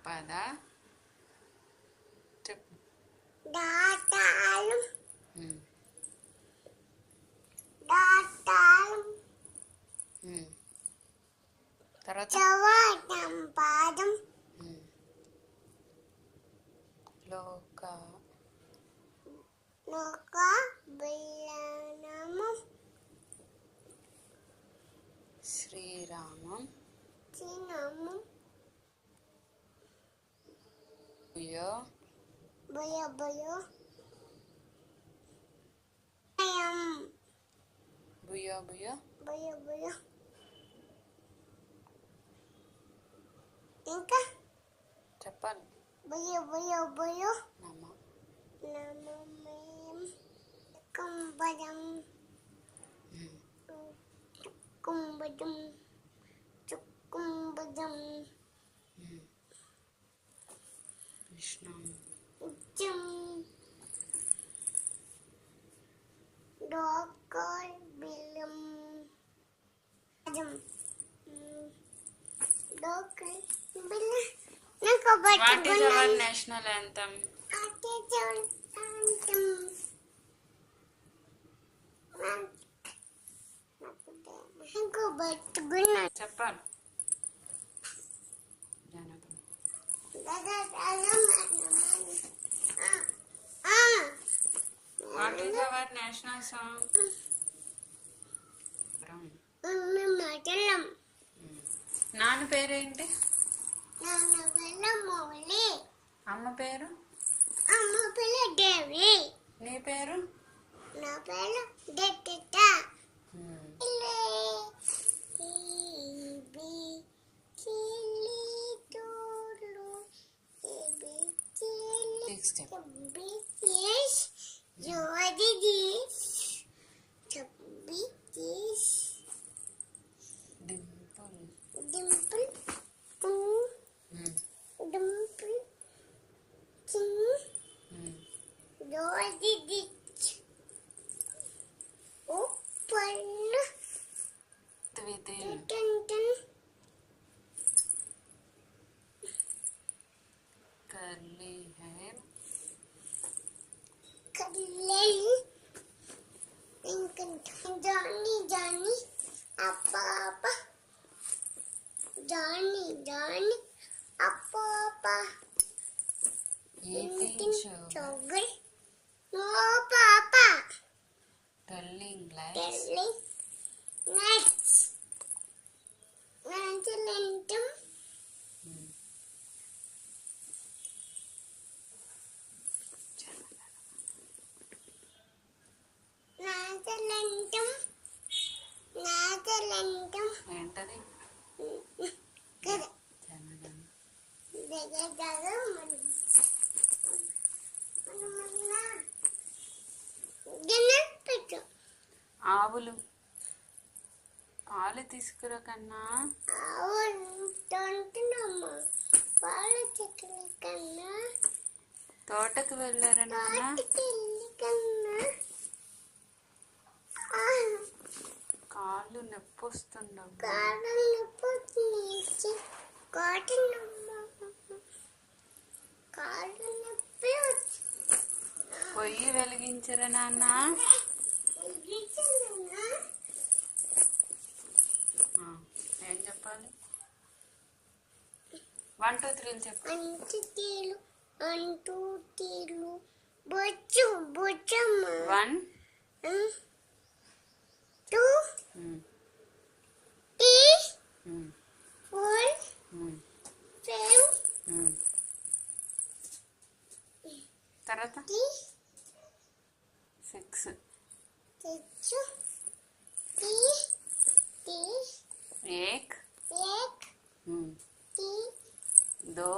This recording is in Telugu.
పద చెప్పు. దాటాలు ఉమ్, దాటాలు తర్వాత చవటం పాదం ఉమ్, లోక లోక బిల్లనము శ్రీరామం చిన్నము యో బయ బయ అయం బుయో బుయో బయ బయ ఇంకా చెప్పాలి. బయ బయ బయ నమ్మ నమమేం కుంభజం ఉమ్, కుంభజం కుంభజం ఉమ్, కృష్ణం జం డాకర్ బిల్లం జం డాకర్ బిల్ల నాకు వాట్ ఈస్ అవర్ బట్టుకున్నాను నేషనల్ యాంథమ్? అటే చూడంతం నాకు బట్టుకున్నాను చెప్పాలి. Jana Gana what is our national song? మాటలం నాన్న పేరేంటి? నాన్న పిల్ల మౌలి అమ్మ పేరు? అమ్మ పిల్ల దేవి నీ పేరు? నా పిల్ల దెట్ట డింపుల్ Dimple, dimple, open, త్విదిల్ curly hair Johnny, Johnny, Appa, Appa, Johnny, Johnny, Appa, Appa, eating sugar sugar, no, Papa, telling lies telling, nuts, Nantalentum, Nantalentum, Nantalentum, ఏంటది? good. జనగణ ఆవులు పాలు తీసుకురా కన్నా. పాలు చెక్కల కన్నా తోటకు వెళ్ళారా నాన్న? వాటికెళ్ళి కన్నా కాళ్ళు నొప్పి వస్తుండవు. కాటన్ నొప్పి కాటన్ కాటన్ నొప్పి పొయ్యి వెలిగించరా నాన్న? ఏం చెప్పాలి? 1 2 3 చెప్పు. అంటుతీలు అంటుతీలు బొచ్చు బొచ్చమ్మ 1 2 టీ 4 5 తర్వాత టీ 6 తెచ్చు టీ టీ एक एक టీ दो